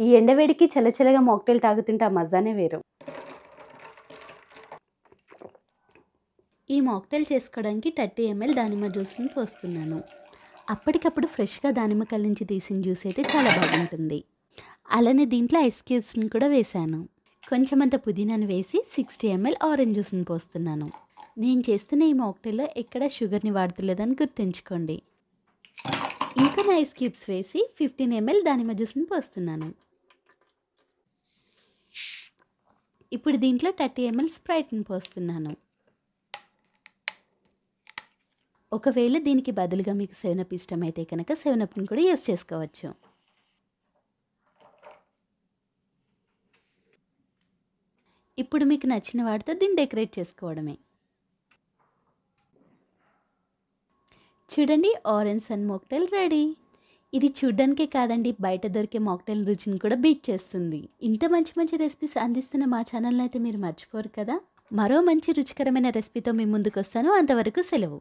ఈ ఎండవేడికి చల్లచల్లగా మాక్టైల్ తాగుతుంటే ఆ మజానే వేరు. ఈ మాక్టైల్ చేసుకోవడానికి 30 ml దానిమ్మ జ్యూస్ని పోస్తున్నాను. అప్పటికప్పుడు ఫ్రెష్గా దానిమ్మకాయల నుంచి తీసిన జ్యూస్ అయితే చాలా బాగుంటుంది. అలానే దీంట్లో ఐస్ క్యూబ్స్ని కూడా వేశాను. కొంచెమంత పుదీనాను వేసి 60 ml ఆరెంజ్ జ్యూస్ని పోస్తున్నాను. నేను చేస్తున్న ఈ మాక్టైల్లో ఎక్కడ షుగర్ని వాడతలేదని గుర్తుంచుకోండి. ఇంకా ఐస్ క్యూబ్స్ వేసి 15 ml దానిమ్మ జ్యూస్ని పోస్తున్నాను. ఇప్పుడు దీంట్లో 30 ml స్ప్రైట్ని పోస్తున్నాను. ఒకవేళ దీనికి బదులుగా మీకు 7up ఇష్టమైతే కనుక 7upని కూడా యూస్ చేసుకోవచ్చు. ఇప్పుడు మీకు నచ్చిన వాటితో దీన్ని డెకరేట్ చేసుకోవడమే. చూడండి, ఆరెంజ్ సన్ మాక్టైల్ రెడీ. ఇది చూడ్డానికే కాదండి, బయట దొరికే మాక్టైల్ రుచిని కూడా బీట్ చేస్తుంది. ఇంత మంచి మంచి రెసిపీస్ అందిస్తున్న మా ఛానల్ని అయితే మీరు మర్చిపోరు కదా. మరో మంచి రుచికరమైన రెసిపీతో మీ ముందుకు వస్తాను. అంతవరకు సెలవు.